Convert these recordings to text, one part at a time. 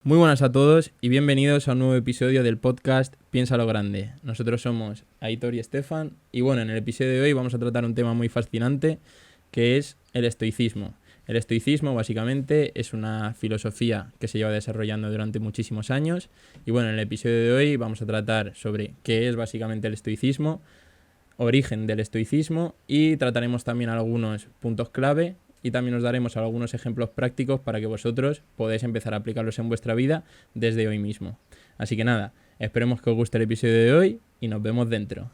Muy buenas a todos y bienvenidos a un nuevo episodio del podcast Piensa lo Grande. Nosotros somos Aitor y Estefan y bueno, en el episodio de hoy vamos a tratar un tema muy fascinante que es el estoicismo. El estoicismo básicamente es una filosofía que se lleva desarrollando durante muchísimos años y bueno, en el episodio de hoy vamos a tratar sobre qué es básicamente el estoicismo, origen del estoicismo y trataremos también algunos puntos clave y también os daremos algunos ejemplos prácticos para que vosotros podáis empezar a aplicarlos en vuestra vida desde hoy mismo. Así que nada, esperemos que os guste el episodio de hoy y nos vemos dentro.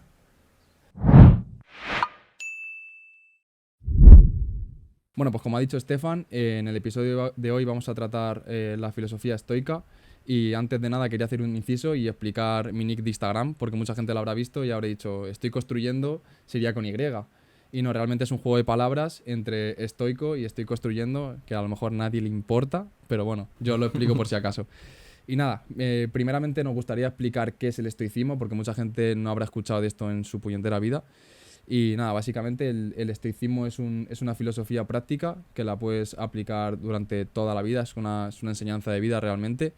Bueno, pues como ha dicho Estefan, en el episodio de hoy vamos a tratar la filosofía estoica y antes de nada quería hacer un inciso y explicar mi nick de Instagram porque mucha gente lo habrá visto y habrá dicho estoy construyendo, sería con Y. Y no, realmente es un juego de palabras entre estoico y estoy construyendo que a lo mejor a nadie le importa, pero bueno, yo lo explico por si acaso. Y nada, primeramente nos gustaría explicar qué es el estoicismo porque mucha gente no habrá escuchado de esto en su puñetera vida. Y nada, básicamente el estoicismo es una filosofía práctica que la puedes aplicar durante toda la vida, es una enseñanza de vida realmente.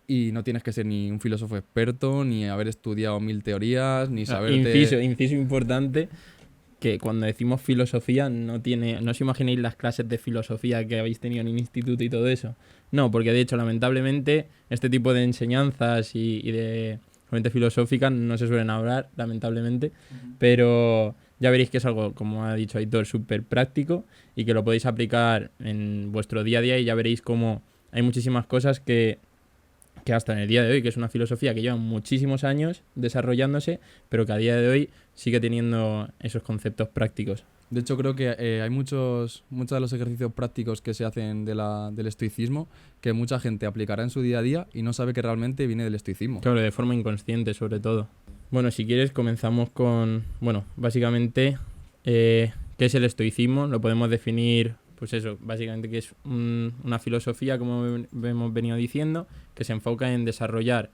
Y no tienes que ser ni un filósofo experto, ni haber estudiado 1000 teorías, ni saberte... Inciso importante, que cuando decimos filosofía no os imaginéis las clases de filosofía que habéis tenido en el instituto y todo eso. No, porque de hecho, lamentablemente, este tipo de enseñanzas y de fuentes filosóficas no se suelen hablar, lamentablemente, pero ya veréis que es algo, como ha dicho Aitor, súper práctico y que lo podéis aplicar en vuestro día a día y ya veréis cómo hay muchísimas cosas que hasta en el día de hoy, que es una filosofía que lleva muchísimos años desarrollándose, pero que a día de hoy sigue teniendo esos conceptos prácticos. De hecho, creo que hay muchos de los ejercicios prácticos que se hacen del estoicismo que mucha gente aplicará en su día a día y no sabe que realmente viene del estoicismo. Claro, de forma inconsciente sobre todo. Bueno, si quieres comenzamos con, básicamente, ¿qué es el estoicismo? Lo podemos definir, pues eso, básicamente que es una filosofía, como hemos venido diciendo, que se enfoca en desarrollar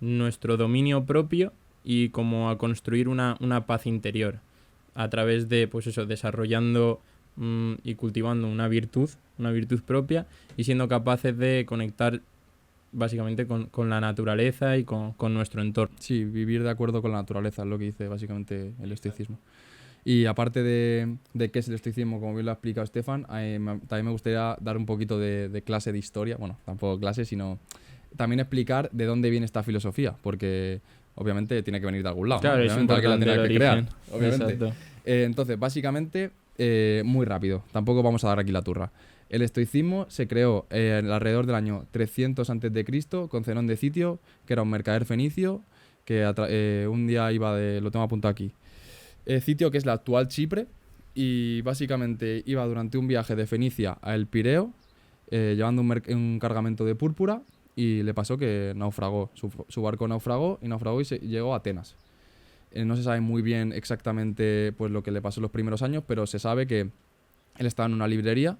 nuestro dominio propio y como a construir una paz interior a través de, pues eso, desarrollando y cultivando una virtud propia y siendo capaces de conectar básicamente con la naturaleza y con nuestro entorno. Sí, vivir de acuerdo con la naturaleza es lo que dice básicamente el estoicismo. Y aparte de qué es el estoicismo, como bien lo ha explicado Estefan, también me gustaría dar un poquito de clase de historia, bueno, tampoco clase, sino también explicar de dónde viene esta filosofía, porque obviamente tiene que venir de algún lado, Claro, ¿no? es Obviamente alguien la importante tiene el que crear, origen. obviamente. Exacto. Entonces, básicamente, muy rápido, tampoco vamos a dar aquí la turra. El estoicismo se creó alrededor del año 300 a.C. con Zenón de Citio, que era un mercader fenicio, que un día lo tengo apuntado aquí, Citio, que es la actual Chipre, y básicamente iba durante un viaje de Fenicia a El Pireo, llevando un cargamento de púrpura, y le pasó que naufragó, su barco naufragó y llegó a Atenas. No se sabe muy bien exactamente pues, lo que le pasó en los primeros años, pero se sabe que él estaba en una librería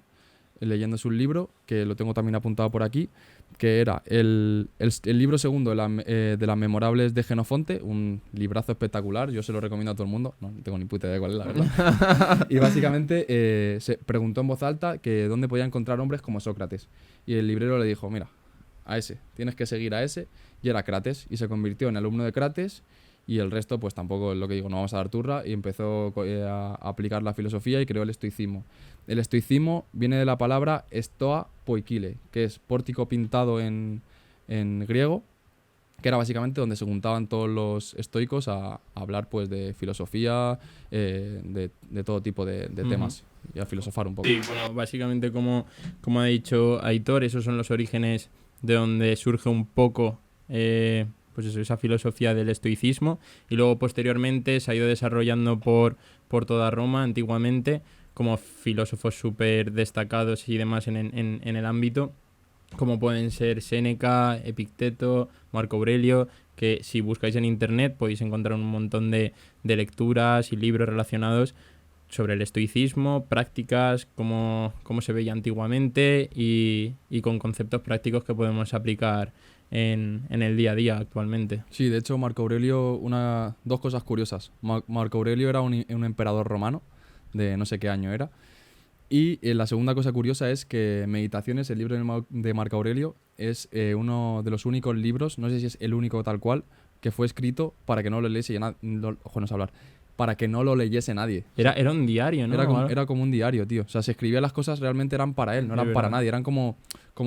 leyéndose un libro, que lo tengo también apuntado por aquí, que era el libro segundo de las memorables de Jenofonte, un librazo espectacular, yo se lo recomiendo a todo el mundo, no tengo ni puta idea de cuál es la verdad. Y básicamente se preguntó en voz alta que dónde podía encontrar hombres como Sócrates. Y el librero le dijo, mira, a ese, tienes que seguir a ese, y era Crates, y se convirtió en alumno de Crates. Y el resto, pues tampoco es lo que digo, no vamos a dar turra. Y empezó a aplicar la filosofía y creó el estoicismo. El estoicismo viene de la palabra estoa poikile, que es pórtico pintado en griego, que era básicamente donde se juntaban todos los estoicos a hablar pues de filosofía, de todo tipo de temas y a filosofar un poco. Sí, bueno, básicamente como ha dicho Aitor, esos son los orígenes de donde surge un poco pues eso, esa filosofía del estoicismo y luego posteriormente se ha ido desarrollando por toda Roma antiguamente como filósofos súper destacados y demás en el ámbito, como pueden ser Séneca, Epicteto, Marco Aurelio, que si buscáis en internet podéis encontrar un montón de lecturas y libros relacionados sobre el estoicismo, prácticas, cómo se veía antiguamente y con conceptos prácticos que podemos aplicar en el día a día actualmente. Sí, de hecho Marco Aurelio, dos cosas curiosas. Marco Aurelio era un emperador romano, de no sé qué año era, Y la segunda cosa curiosa es que Meditaciones, el libro de Marco Aurelio, es uno de los únicos libros, no sé si es el único tal cual, que fue escrito para que no lo leyese ojo, no sé hablar, para que no lo leyese nadie. O sea, Era un diario, ¿no? era como un diario, tío. O sea, se escribía las cosas realmente eran para él, no Es eran para verdad. nadie. Eran como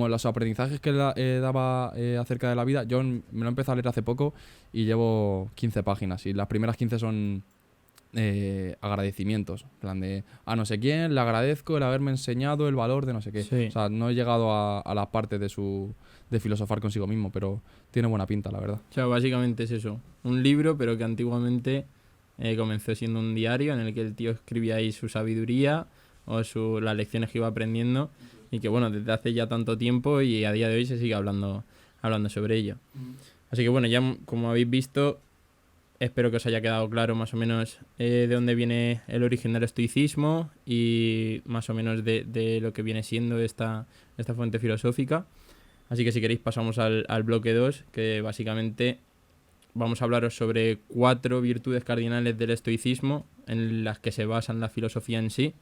los aprendizajes que él daba acerca de la vida. Yo me lo he empezado a leer hace poco y llevo 15 páginas. Y las primeras 15 son agradecimientos. En plan de, a no sé quién, le agradezco el haberme enseñado el valor de no sé qué. Sí. O sea, no he llegado a la parte de filosofar consigo mismo, pero tiene buena pinta, la verdad. O sea, básicamente es eso. Un libro, pero que antiguamente comenzó siendo un diario en el que el tío escribía ahí su sabiduría o las lecciones que iba aprendiendo y que, bueno, desde hace ya tanto tiempo y a día de hoy se sigue hablando sobre ello. Así que, bueno, ya como habéis visto, espero que os haya quedado claro más o menos de dónde viene el origen del estoicismo y más o menos de lo que viene siendo esta fuente filosófica. Así que si queréis pasamos al bloque 2, que básicamente vamos a hablaros sobre 4 virtudes cardinales del estoicismo en las que se basa la filosofía en sí,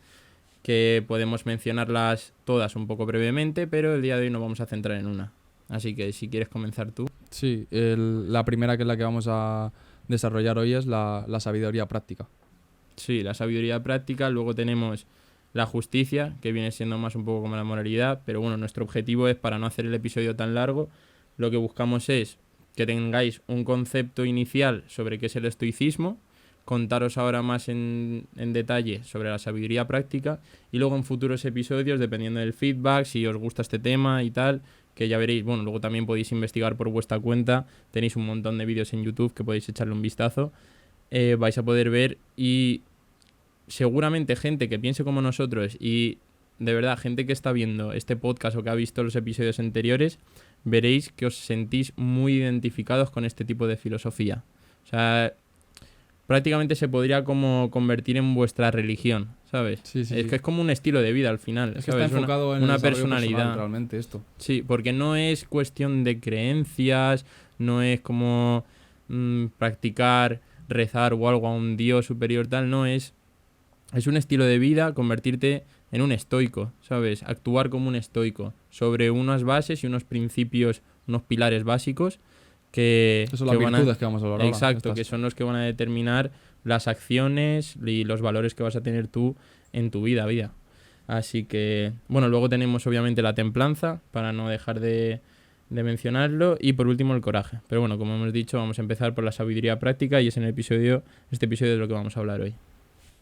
que podemos mencionarlas todas un poco brevemente, pero el día de hoy nos vamos a centrar en una. Así que si quieres comenzar tú. Sí, la primera que es la que vamos a desarrollar hoy es la sabiduría práctica. Sí, la sabiduría práctica, luego tenemos la justicia, que viene siendo más un poco como la moralidad, pero bueno, nuestro objetivo es, para no hacer el episodio tan largo, lo que buscamos es que tengáis un concepto inicial sobre qué es el estoicismo, contaros ahora más en detalle sobre la sabiduría práctica y luego en futuros episodios, dependiendo del feedback, si os gusta este tema y tal, que ya veréis, bueno, luego también podéis investigar por vuestra cuenta, tenéis un montón de vídeos en YouTube que podéis echarle un vistazo, vais a poder ver y seguramente gente que piense como nosotros y de verdad gente que está viendo este podcast o que ha visto los episodios anteriores, veréis que os sentís muy identificados con este tipo de filosofía. O sea, prácticamente se podría como convertir en vuestra religión, ¿sabes? Sí, sí, Es sí. que es como un estilo de vida al final, Es que ¿sabes? está enfocado en una el desarrollo personalidad. personal, realmente, esto. Sí, porque no es cuestión de creencias, no es como practicar, rezar o algo a un dios superior tal, no es un estilo de vida, convertirte en un estoico, ¿sabes? Actuar como un estoico, sobre unas bases y unos principios, unos pilares básicos que Esas son las virtudes que vamos a hablar ahora. Exacto, Estas. que son los que van a determinar las acciones y los valores que vas a tener tú en tu vida. Así que, bueno, luego tenemos obviamente la templanza, para no dejar de mencionarlo, y por último el coraje. Pero bueno, como hemos dicho, vamos a empezar por la sabiduría práctica y es en este episodio de lo que vamos a hablar hoy.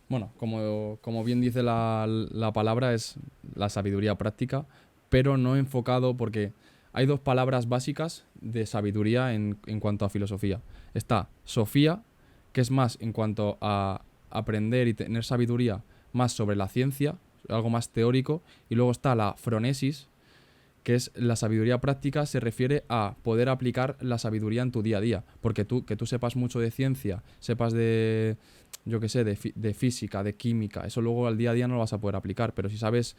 Bueno, como bien dice la palabra, es la sabiduría práctica, pero no enfocado porque hay 2 palabras básicas de sabiduría en cuanto a filosofía. Está Sofía, que es más en cuanto a aprender y tener sabiduría más sobre la ciencia, algo más teórico, y luego está la Fronesis, que es la sabiduría práctica, se refiere a poder aplicar la sabiduría en tu día a día, porque que tú sepas mucho de ciencia, sepas de, yo qué sé, de física, de química, eso luego al día a día no lo vas a poder aplicar, pero si sabes,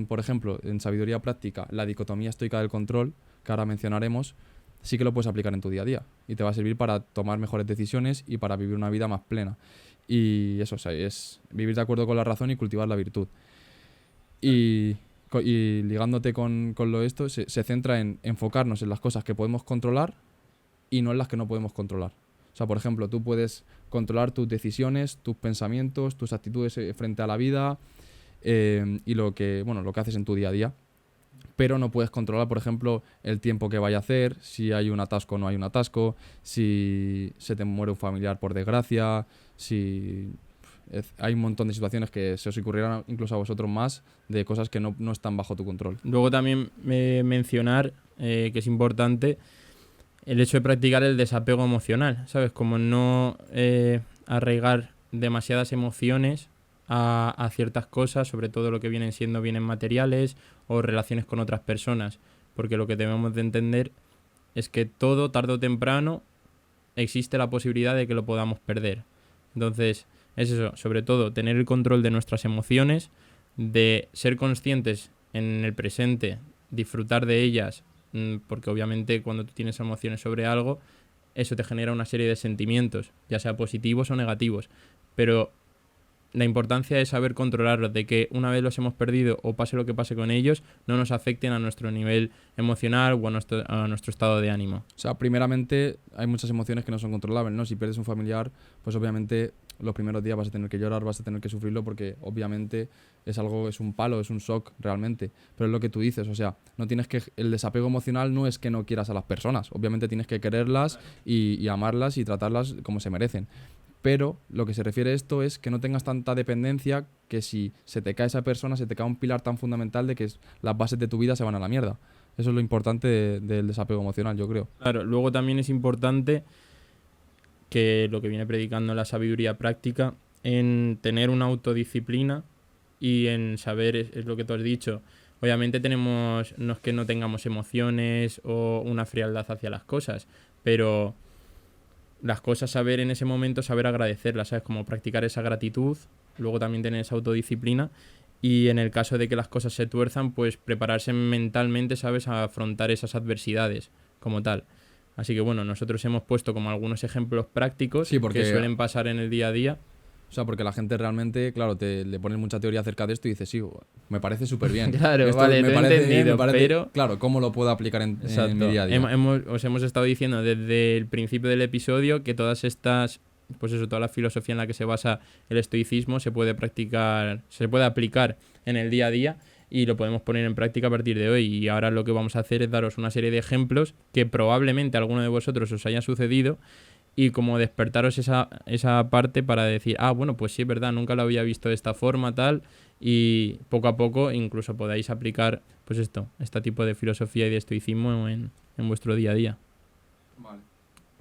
por ejemplo, en sabiduría práctica, la dicotomía estoica del control, que ahora mencionaremos, sí que lo puedes aplicar en tu día a día y te va a servir para tomar mejores decisiones y para vivir una vida más plena. Y eso, o sea, es vivir de acuerdo con la razón y cultivar la virtud. Y ligándote con lo esto, se centra en enfocarnos en las cosas que podemos controlar y no en las que no podemos controlar. O sea, por ejemplo, tú puedes controlar tus decisiones, tus pensamientos, tus actitudes frente a la vida y lo que haces en tu día a día. Pero no puedes controlar, por ejemplo, el tiempo que vaya a hacer, si hay un atasco o no hay un atasco, si se te muere un familiar por desgracia, si... Hay un montón de situaciones que se os ocurrirán incluso a vosotros más, de cosas que no están bajo tu control. Luego también mencionar que es importante el hecho de practicar el desapego emocional, ¿sabes? Como no arraigar demasiadas emociones a ciertas cosas, sobre todo lo que vienen siendo bienes materiales o relaciones con otras personas, porque lo que debemos de entender es que todo, tarde o temprano, existe la posibilidad de que lo podamos perder. Entonces, es eso, sobre todo, tener el control de nuestras emociones, de ser conscientes en el presente, disfrutar de ellas, porque obviamente cuando tú tienes emociones sobre algo, eso te genera una serie de sentimientos, ya sea positivos o negativos, pero la importancia es saber controlarlos, de que una vez los hemos perdido o pase lo que pase con ellos, no nos afecten a nuestro nivel emocional o a nuestro estado de ánimo. O sea, primeramente hay muchas emociones que no son controlables, ¿no? Si pierdes un familiar, pues obviamente los primeros días vas a tener que llorar, vas a tener que sufrirlo porque obviamente es un palo, es un shock realmente. Pero es lo que tú dices, o sea, no tienes que... El desapego emocional no es que no quieras a las personas, obviamente tienes que quererlas y amarlas y tratarlas como se merecen. Pero lo que se refiere a esto es que no tengas tanta dependencia que si se te cae esa persona, se te cae un pilar tan fundamental de que las bases de tu vida se van a la mierda. Eso es lo importante del desapego emocional, yo creo. Claro, luego también es importante que lo que viene predicando la sabiduría práctica, en tener una autodisciplina y en saber, es lo que tú has dicho. Obviamente no es que no tengamos emociones o una frialdad hacia las cosas, pero las cosas saber en ese momento, saber agradecerlas, ¿sabes? Como practicar esa gratitud, luego también tener esa autodisciplina y en el caso de que las cosas se tuerzan, pues prepararse mentalmente, ¿sabes? A afrontar esas adversidades como tal. Así que bueno, nosotros hemos puesto como algunos ejemplos prácticos Sí, porque que suelen pasar en el día a día. O sea, porque la gente realmente, claro, le pones mucha teoría acerca de esto y dices, sí, me parece súper bien. Claro, Esto vale, me te he parece entendido, bien, me parece... pero... Claro, ¿cómo lo puedo aplicar en mi día a día? Os hemos estado diciendo desde el principio del episodio que todas estas, pues eso, toda la filosofía en la que se basa el estoicismo se puede practicar, se puede aplicar en el día a día y lo podemos poner en práctica a partir de hoy. Y ahora lo que vamos a hacer es daros una serie de ejemplos que probablemente a alguno de vosotros os haya sucedido y como despertaros esa parte para decir, bueno, pues sí, es verdad, nunca lo había visto de esta forma, tal, y poco a poco incluso podáis aplicar, pues este tipo de filosofía y de estoicismo en vuestro día a día. Vale.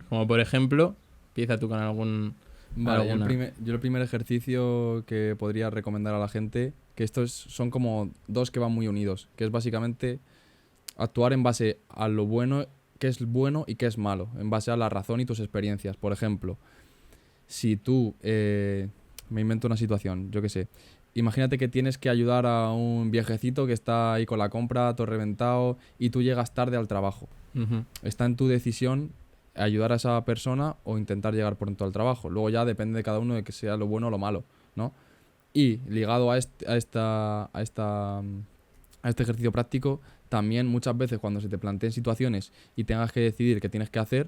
Como por ejemplo, empieza tú con Vale, alguna. yo el primer ejercicio que podría recomendar a la gente, que son como dos que van muy unidos, que es básicamente actuar en base a lo bueno, qué es bueno y qué es malo, en base a la razón y tus experiencias. Por ejemplo, si tú, me invento una situación, yo qué sé, imagínate que tienes que ayudar a un viejecito que está ahí con la compra, todo reventado, y tú llegas tarde al trabajo. Uh-huh. Está en tu decisión ayudar a esa persona o intentar llegar pronto al trabajo. Luego ya depende de cada uno de que sea lo bueno o lo malo, ¿no? Y ligado a este ejercicio práctico, también muchas veces cuando se te planteen situaciones y tengas que decidir qué tienes que hacer,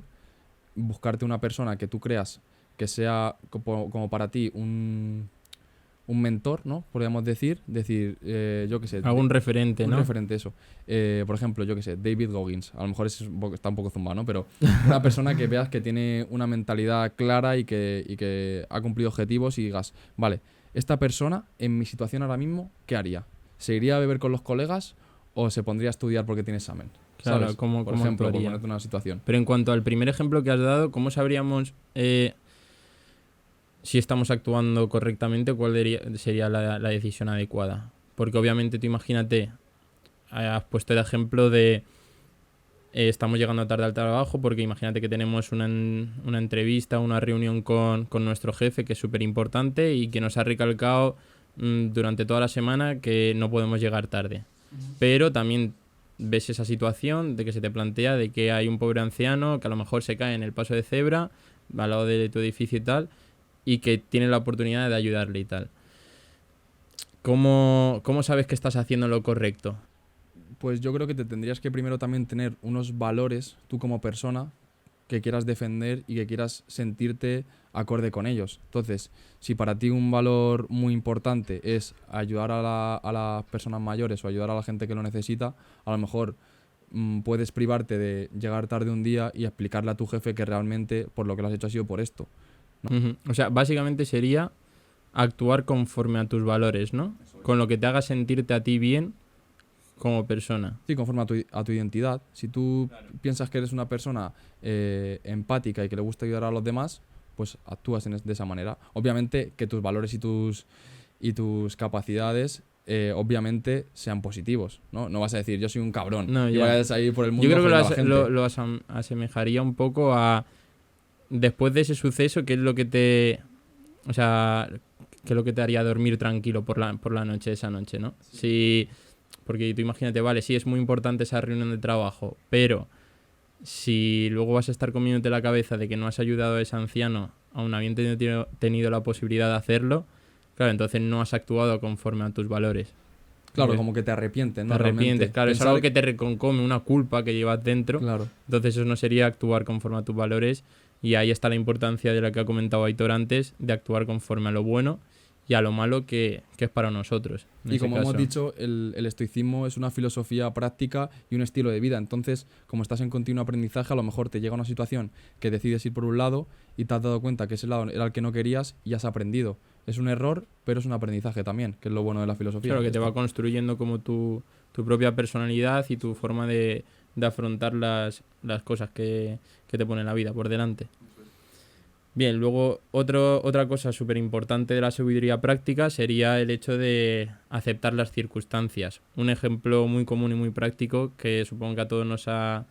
buscarte una persona que tú creas que sea como para ti un mentor, ¿no? Podríamos decir, yo qué sé. Algún referente, un ¿no? referente, eso. Por ejemplo, yo qué sé, David Goggins. A lo mejor está un poco zumbado, ¿no? Pero una persona que veas que tiene una mentalidad clara y que ha cumplido objetivos y digas, vale, esta persona en mi situación ahora mismo, ¿qué haría? ¿Se iría a beber con los colegas o se pondría a estudiar porque tiene examen? Claro, ¿Sabes? ¿cómo Por ejemplo, por actuaría? ponerte una situación. Pero en cuanto al primer ejemplo que has dado, ¿cómo sabríamos si estamos actuando correctamente o cuál sería la decisión adecuada? Porque obviamente tú imagínate, has puesto el ejemplo de estamos llegando tarde al trabajo porque imagínate que tenemos una entrevista, una reunión con nuestro jefe que es súper importante y que nos ha recalcado durante toda la semana que no podemos llegar tarde. Pero también ves esa situación de que se te plantea de que hay un pobre anciano que a lo mejor se cae en el paso de cebra al lado de tu edificio y tal y que tiene la oportunidad de ayudarle y tal. ¿Cómo sabes que estás haciendo lo correcto? Pues yo creo que te tendrías que primero también tener unos valores, tú como persona, que quieras defender y que quieras sentirte acorde con ellos. Entonces, si para ti un valor muy importante es ayudar a las personas mayores o ayudar a la gente que lo necesita, a lo mejor puedes privarte de llegar tarde un día y explicarle a tu jefe que realmente por lo que lo has hecho ha sido por esto, ¿no? Uh-huh. O sea, básicamente sería actuar conforme a tus valores, ¿no? Con lo que te haga sentirte a ti bien como persona. Sí, conforme a tu identidad. Si tú piensas que eres una persona empática y que le gusta ayudar a los demás, pues actúas de esa manera. Obviamente que tus valores y tus capacidades obviamente sean positivos, ¿no? No vas a decir, yo soy un cabrón No, y ya. vayas a ir por el mundo Yo creo que jodiendo a la gente. lo asemejaría un poco a después de ese suceso, ¿qué es lo que te... O sea, qué es lo que te haría dormir tranquilo por la noche, esa noche, ¿no? Sí. Porque tú imagínate, vale, sí es muy importante esa reunión de trabajo, pero si luego vas a estar comiéndote la cabeza de que no has ayudado a ese anciano, aún habiendo tenido la posibilidad de hacerlo, Claro, entonces no has actuado conforme a tus valores. Claro, como que te arrepientes, ¿no? Te arrepientes, Realmente. claro, es algo que te reconcome, una culpa que llevas dentro. Claro. Entonces eso no sería actuar conforme a tus valores, y ahí está la importancia de lo que ha comentado Aitor antes, de actuar conforme a lo bueno y a lo malo que es para nosotros. Y como hemos dicho, el estoicismo es una filosofía práctica y un estilo de vida. Entonces, como estás en continuo aprendizaje, a lo mejor te llega una situación que decides ir por un lado y te has dado cuenta que ese lado era el que no querías y has aprendido. Es un error, pero es un aprendizaje también, que es lo bueno de la filosofía. Claro, que te va construyendo como tu propia personalidad y tu forma de afrontar las cosas que te pone la vida por delante. Bien, luego otra cosa súper importante de la sabiduría práctica sería el hecho de aceptar las circunstancias. Un ejemplo muy común y muy práctico que supongo que a todos nos ha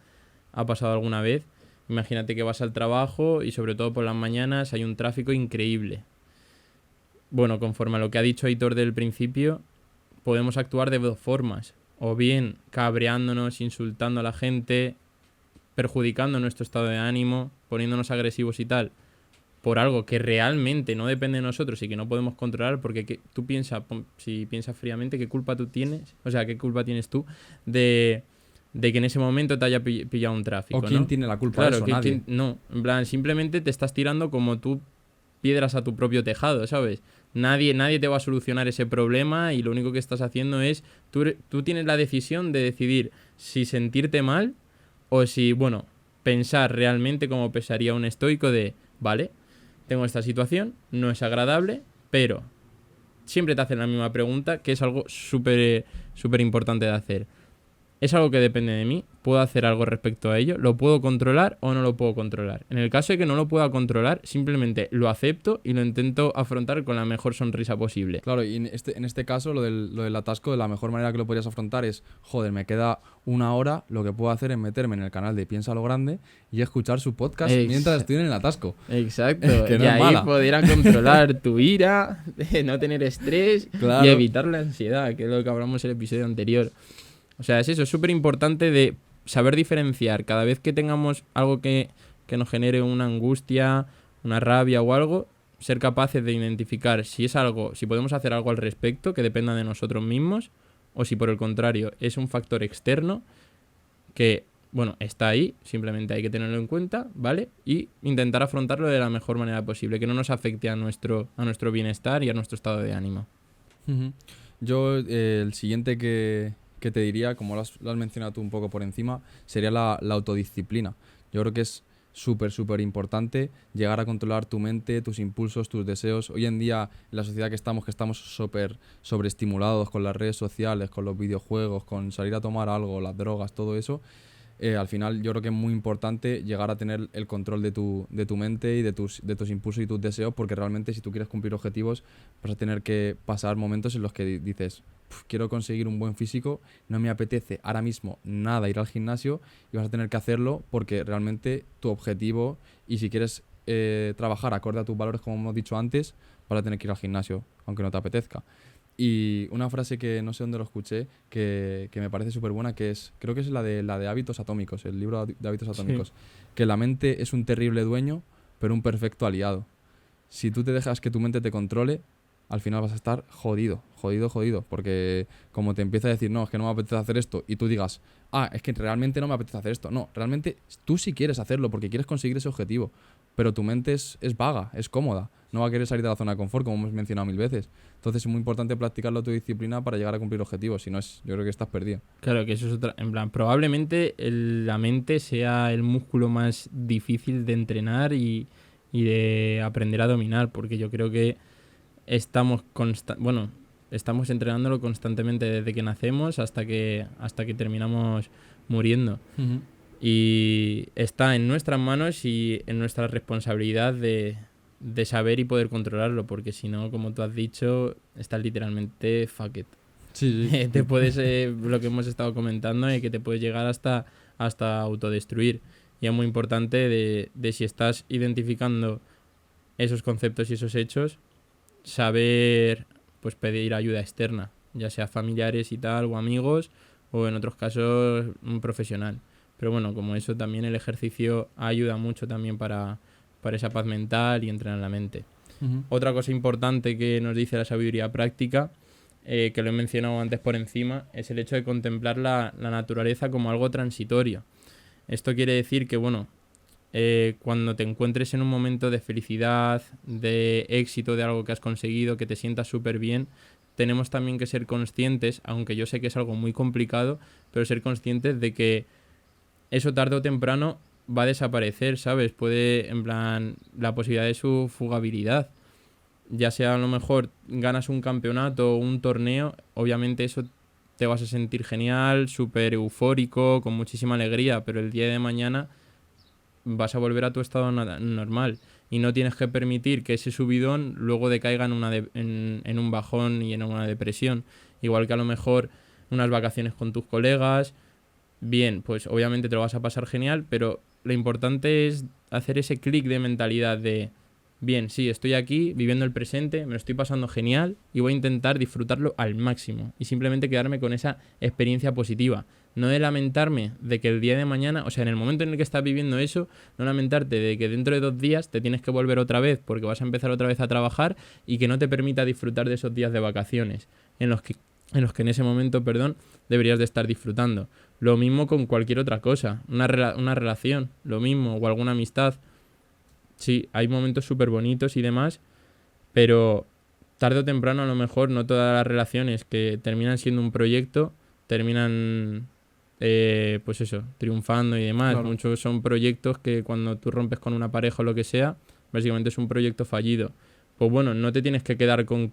pasado alguna vez. Imagínate que vas al trabajo y sobre todo por las mañanas hay un tráfico increíble. Bueno, conforme a lo que ha dicho Aitor del principio, podemos actuar de dos formas. O bien cabreándonos, insultando a la gente, perjudicando nuestro estado de ánimo, poniéndonos agresivos y tal, por algo que realmente no depende de nosotros y que no podemos controlar, porque tú si piensas fríamente, ¿qué culpa tú tienes? O sea, ¿qué culpa tienes tú de que en ese momento te haya pillado un tráfico? ¿O quién ¿no? tiene la culpa Claro, de eso? Nadie. No, en plan, simplemente te estás tirando como tú piedras a tu propio tejado, ¿sabes? Nadie te va a solucionar ese problema y lo único que estás haciendo es, tú tienes la decisión de decidir si sentirte mal o si, bueno, pensar realmente como pensaría un estoico de, vale, tengo esta situación, no es agradable, pero siempre te hacen la misma pregunta, que es algo súper importante de hacer. ¿Es algo que depende de mí? ¿Puedo hacer algo respecto a ello? ¿Lo puedo controlar o no lo puedo controlar? En el caso de que no lo pueda controlar, simplemente lo acepto y lo intento afrontar con la mejor sonrisa posible. Claro, y en este caso, lo del atasco, de la mejor manera que lo podrías afrontar es, joder, me queda una hora, lo que puedo hacer es meterme en el canal de Piensa lo Grande y escuchar su podcast mientras estoy en el atasco. Exacto, que no y es ahí mala. podrás controlar tu ira, no tener estrés Claro. y evitar la ansiedad, que es lo que hablamos en el episodio anterior. O sea, es súper importante de saber diferenciar cada vez que tengamos algo que nos genere una angustia, una rabia o algo, ser capaces de identificar si podemos hacer algo al respecto que dependa de nosotros mismos, o si por el contrario es un factor externo que, bueno, está ahí, simplemente hay que tenerlo en cuenta, ¿vale? Y intentar afrontarlo de la mejor manera posible, que no nos afecte a nuestro bienestar y a nuestro estado de ánimo. Uh-huh. Yo, el siguiente que te diría, como lo has mencionado tú un poco por encima, sería la autodisciplina. Yo creo que es súper importante llegar a controlar tu mente, tus impulsos, tus deseos. Hoy en día, en la sociedad que estamos súper sobreestimulados con las redes sociales, con los videojuegos, con salir a tomar algo, las drogas, todo eso. Al final yo creo que es muy importante llegar a tener el control de tu mente y de tus impulsos y tus deseos, porque realmente si tú quieres cumplir objetivos vas a tener que pasar momentos en los que dices, quiero conseguir un buen físico, no me apetece ahora mismo nada ir al gimnasio, y vas a tener que hacerlo porque realmente tu objetivo, y si quieres trabajar acorde a tus valores, como hemos dicho antes, vas a tener que ir al gimnasio aunque no te apetezca. Y una frase que no sé dónde lo escuché, que me parece súper buena, creo que es la de Hábitos Atómicos, el libro de Hábitos Atómicos, sí. Que la mente es un terrible dueño, pero un perfecto aliado. Si tú te dejas que tu mente te controle, al final vas a estar jodido, porque como te empieza a decir, no, es que no me apetece hacer esto, y tú digas, es que realmente no me apetece hacer esto. No, realmente tú sí quieres hacerlo porque quieres conseguir ese objetivo, pero tu mente es vaga, es cómoda, no va a querer salir de la zona de confort, como hemos mencionado 1000 veces. Entonces es muy importante practicar la autodisciplina para llegar a cumplir objetivos, si no yo creo que estás perdido. Claro, que eso es otra, en plan, probablemente la mente sea el músculo más difícil de entrenar y de aprender a dominar, porque yo creo que estamos entrenándolo constantemente desde que nacemos hasta que terminamos muriendo. Uh-huh. Y está en nuestras manos y en nuestra responsabilidad de saber y poder controlarlo, porque si no, como tú has dicho, estás literalmente fuck it. Sí. Te puedes, lo que hemos estado comentando, que te puedes llegar hasta autodestruir. Y es muy importante de si estás identificando esos conceptos y esos hechos, saber pues pedir ayuda externa, ya sea familiares y tal, o amigos, o en otros casos un profesional. Pero bueno, como eso también el ejercicio ayuda mucho también para esa paz mental y entrenar la mente. Ujú. Otra cosa importante que nos dice la sabiduría práctica, que lo he mencionado antes por encima, es el hecho de contemplar la naturaleza como algo transitorio. Esto quiere decir que, bueno, cuando te encuentres en un momento de felicidad, de éxito, de algo que has conseguido, que te sientas súper bien, tenemos también que ser conscientes, aunque yo sé que es algo muy complicado, pero ser conscientes de que eso tarde o temprano va a desaparecer, ¿sabes? Puede, en plan, la posibilidad de su fugabilidad. Ya sea a lo mejor ganas un campeonato o un torneo, obviamente eso te vas a sentir genial, súper eufórico, con muchísima alegría, pero el día de mañana vas a volver a tu estado normal y no tienes que permitir que ese subidón luego decaiga en un bajón y en una depresión. Igual que a lo mejor unas vacaciones con tus colegas, bien, pues obviamente te lo vas a pasar genial, pero lo importante es hacer ese clic de mentalidad de, bien, sí, estoy aquí viviendo el presente, me lo estoy pasando genial y voy a intentar disfrutarlo al máximo y simplemente quedarme con esa experiencia positiva. No de lamentarme de que el día de mañana, o sea, en el momento en el que estás viviendo eso, no lamentarte de que dentro de 2 días te tienes que volver otra vez porque vas a empezar otra vez a trabajar y que no te permita disfrutar de esos días de vacaciones en ese momento, perdón, deberías de estar disfrutando. Lo mismo con cualquier otra cosa, una relación, lo mismo, o alguna amistad. Sí, hay momentos súper bonitos y demás, pero tarde o temprano a lo mejor no todas las relaciones que terminan siendo un proyecto terminan, pues eso, triunfando y demás. Claro. Muchos son proyectos que cuando tú rompes con una pareja o lo que sea, básicamente es un proyecto fallido. Pues bueno, no te tienes que quedar con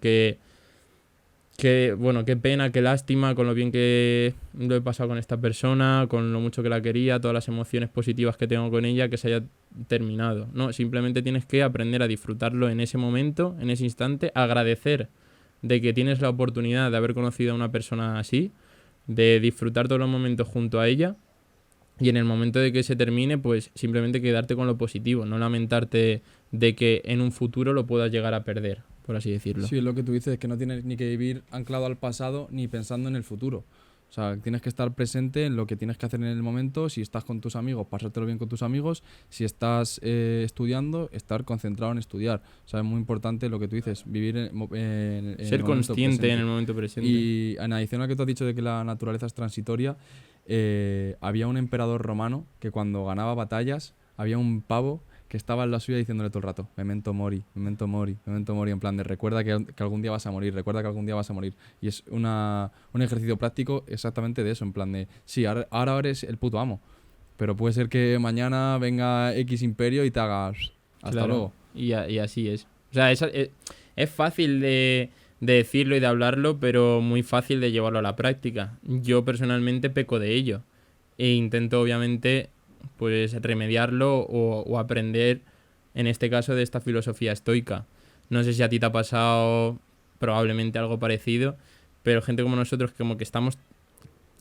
bueno, qué pena, qué lástima, con lo bien que lo he pasado con esta persona, con lo mucho que la quería, todas las emociones positivas que tengo con ella, que se haya terminado. No, simplemente tienes que aprender a disfrutarlo en ese momento, en ese instante, agradecer de que tienes la oportunidad de haber conocido a una persona así, de disfrutar todos los momentos junto a ella y en el momento de que se termine, pues simplemente quedarte con lo positivo, no lamentarte de que en un futuro lo puedas llegar a perder, por así decirlo. Sí, lo que tú dices es que no tienes ni que vivir anclado al pasado ni pensando en el futuro. O sea, tienes que estar presente en lo que tienes que hacer en el momento. Si estás con tus amigos, pasártelo bien con tus amigos. Si estás estudiando, estar concentrado en estudiar. O sea, es muy importante lo que tú dices, vivir en el Ser momento consciente en presente. el momento presente. Y en adición a lo que tú has dicho de que la naturaleza es transitoria, había un emperador romano que cuando ganaba batallas, había un pavo que estaba en la suya diciéndole todo el rato, memento mori, memento mori, memento mori, en plan de recuerda que algún día vas a morir, recuerda que algún día vas a morir. Y es un ejercicio práctico exactamente de eso, en plan de, sí, ahora eres el puto amo, pero puede ser que mañana venga X imperio y te haga hasta Claro, luego. y así es. O sea, es fácil de decirlo y de hablarlo, pero muy fácil de llevarlo a la práctica. Yo personalmente peco de ello e intento obviamente pues remediarlo o aprender, en este caso, de esta filosofía estoica. No sé si a ti te ha pasado probablemente algo parecido, pero gente como nosotros como que estamos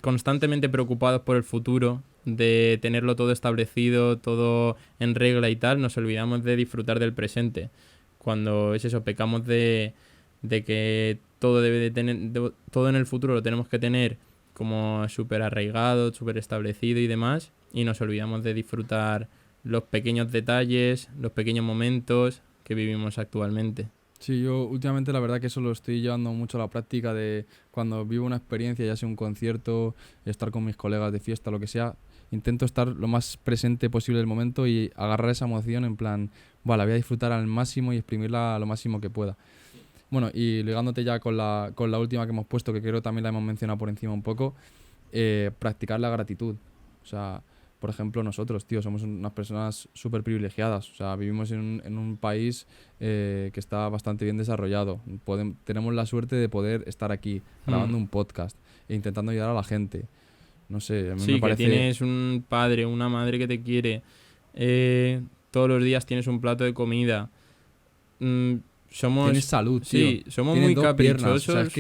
constantemente preocupados por el futuro, de tenerlo todo establecido, todo en regla y tal, nos olvidamos de disfrutar del presente. Cuando es eso, pecamos de que todo debe de tener, todo en el futuro lo tenemos que tener como súper arraigado, súper establecido y demás, y nos olvidamos de disfrutar los pequeños detalles, los pequeños momentos que vivimos actualmente. Sí, yo últimamente la verdad que eso lo estoy llevando mucho a la práctica de cuando vivo una experiencia, ya sea un concierto, estar con mis colegas de fiesta, lo que sea, intento estar lo más presente posible del momento y agarrar esa emoción en plan, vale, la voy a disfrutar al máximo y exprimirla lo máximo que pueda. Bueno, y ligándote ya con la última que hemos puesto, que creo también la hemos mencionado por encima un poco, practicar la gratitud. O sea, por ejemplo, nosotros, tío, somos unas personas súper privilegiadas. O sea, vivimos en un país que está bastante bien desarrollado. Tenemos la suerte de poder estar aquí grabando un podcast e intentando ayudar a la gente. No sé, a mí Sí, me que parece... tienes un padre, una madre que te quiere. Todos los días tienes un plato de comida. Mm, Tienes somos, salud, tío. sí, somos Tienes muy dos piernas. O sea, es caprichosos.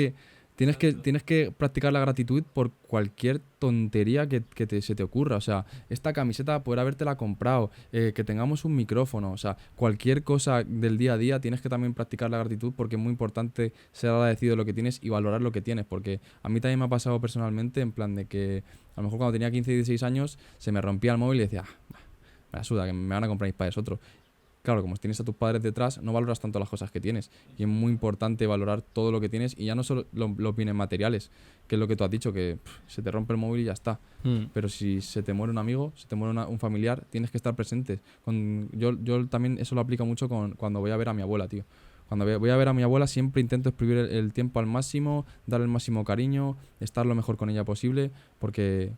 que tienes que practicar la gratitud por cualquier tontería que se te ocurra. O sea, esta camiseta poder habértela comprado, que tengamos un micrófono. O sea, cualquier cosa del día a día tienes que también practicar la gratitud porque es muy importante ser agradecido de lo que tienes y valorar lo que tienes. Porque a mí también me ha pasado personalmente en plan de que a lo mejor cuando tenía 15 y 16 años se me rompía el móvil y decía, "Ah, me la suda, que me van a comprar mis padres otro". claro, como tienes a tus padres detrás, no valoras tanto las cosas que tienes. Y es muy importante valorar todo lo que tienes y ya no solo los bienes materiales, que es lo que tú has dicho, que se te rompe el móvil y ya está. Pero si se te muere un amigo, se te muere un familiar, tienes que estar presente. Yo también eso lo aplico mucho cuando voy a ver a mi abuela, tío. Cuando voy a ver a mi abuela siempre intento exprimir el tiempo al máximo, darle el máximo cariño, estar lo mejor con ella posible, porque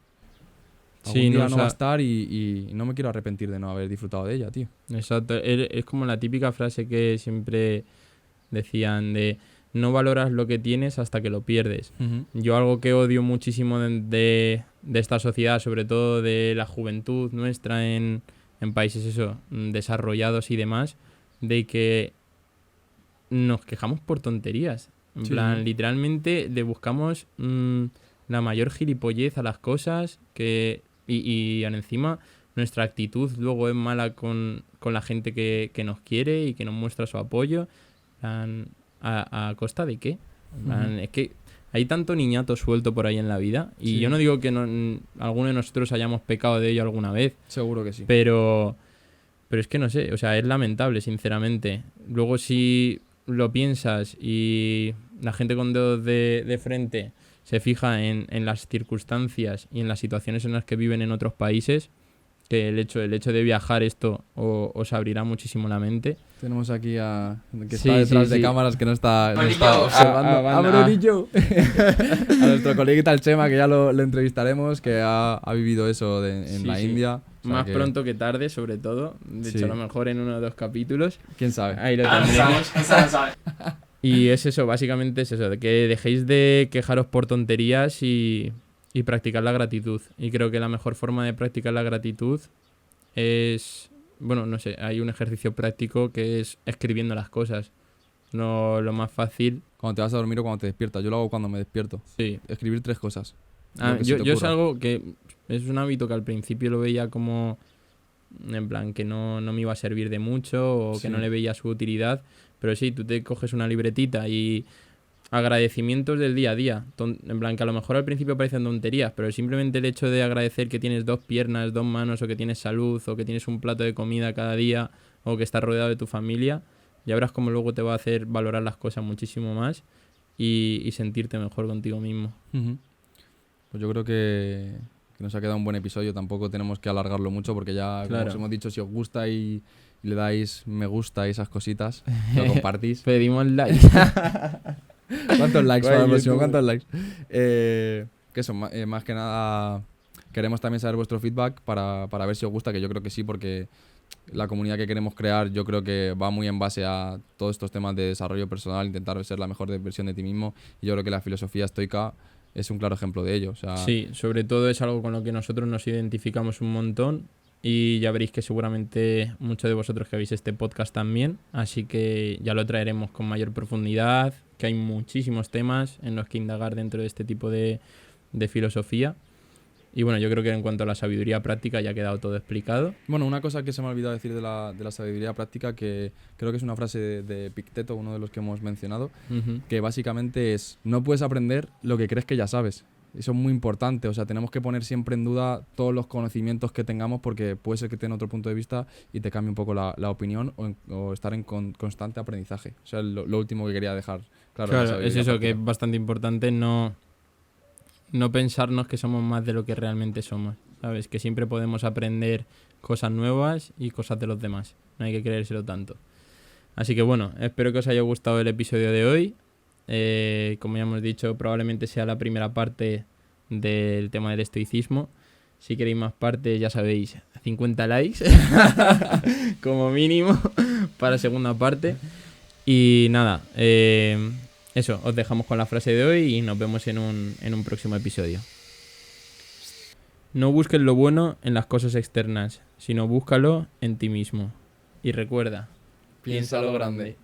algún día no va a estar y no me quiero arrepentir de no haber disfrutado de ella, tío. Exacto, es como la típica frase que siempre decían de no valoras lo que tienes hasta que lo pierdes. Yo algo que odio muchísimo de esta sociedad, sobre todo de la juventud nuestra en países desarrollados y demás, de que nos quejamos por tonterías. En plan, literalmente le buscamos la mayor gilipollez a las cosas y encima nuestra actitud luego es mala con la gente que nos quiere y que nos muestra su apoyo. ¿A costa de qué? Es que hay tanto niñato suelto por ahí en la vida y yo no digo que alguno de nosotros hayamos pecado de ello alguna vez. Seguro que sí. Pero es que no sé, o sea, es lamentable, sinceramente. Luego si lo piensas y la gente con dedos de frente se fija en las circunstancias y en las situaciones en las que viven en otros países, que el hecho de viajar esto os abrirá muchísimo la mente. Tenemos aquí que está detrás de cámaras, que no está observando. A Brunillo. A nuestro coleguita el Chema, que ya lo entrevistaremos, que ha vivido eso en la India. O sea, más pronto que tarde, sobre todo. De hecho, a lo mejor en 1 o 2 capítulos. ¿Quién sabe? Ahí lo tendremos. Y es eso, básicamente es eso, de que dejéis de quejaros por tonterías y practicar la gratitud. Y creo que la mejor forma de practicar la gratitud es... Bueno, no sé, hay un ejercicio práctico que es escribiendo las cosas. No lo más fácil. Cuando te vas a dormir o cuando te despiertas. Yo lo hago cuando me despierto. Sí. Escribir 3 cosas. Yo es algo que es un hábito que al principio lo veía como en plan que no me iba a servir de mucho o que no le veía su utilidad. Pero sí, tú te coges una libretita y agradecimientos del día a día. En plan que a lo mejor al principio parecen tonterías, pero simplemente el hecho de agradecer que tienes 2 piernas, 2 manos, o que tienes salud, o que tienes un plato de comida cada día, o que estás rodeado de tu familia, ya verás cómo luego te va a hacer valorar las cosas muchísimo más y sentirte mejor contigo mismo. Pues yo creo que nos ha quedado un buen episodio. Tampoco tenemos que alargarlo mucho porque ya, como os hemos dicho, si os gusta y le dais me gusta y esas cositas, lo compartís. Pedimos like. ¿Cuántos likes para el próximo? ¿Cuántos likes? Que eso, más que nada queremos también saber vuestro feedback para ver si os gusta, que yo creo que sí, porque la comunidad que queremos crear yo creo que va muy en base a todos estos temas de desarrollo personal, intentar ser la mejor versión de ti mismo, y yo creo que la filosofía estoica es un claro ejemplo de ello. O sea, sí, sobre todo es algo con lo que nosotros nos identificamos un montón. Y ya veréis que seguramente muchos de vosotros que veis este podcast también, así que ya lo traeremos con mayor profundidad, que hay muchísimos temas en los que indagar dentro de este tipo de filosofía. Y bueno, yo creo que en cuanto a la sabiduría práctica ya ha quedado todo explicado. Bueno, una cosa que se me ha olvidado decir de la sabiduría práctica, que creo que es una frase de Epicteto, uno de los que hemos mencionado, que básicamente es: no puedes aprender lo que crees que ya sabes. Eso es muy importante, o sea, tenemos que poner siempre en duda todos los conocimientos que tengamos, porque puede ser que tenga otro punto de vista y te cambie un poco la opinión, o estar en constante aprendizaje. O sea, lo último que quería dejar claro. Es eso, que es bastante importante no pensarnos que somos más de lo que realmente somos, ¿sabes? Que siempre podemos aprender cosas nuevas y cosas de los demás, no hay que creérselo tanto. Así que bueno, espero que os haya gustado el episodio de hoy. Como ya hemos dicho, probablemente sea la primera parte del tema del estoicismo. Si queréis más partes, ya sabéis, 50 likes como mínimo para segunda parte. Y nada, eso, os dejamos con la frase de hoy y nos vemos en un próximo episodio. No busques lo bueno en las cosas externas, sino búscalo en ti mismo. Y recuerda, piensa lo grande.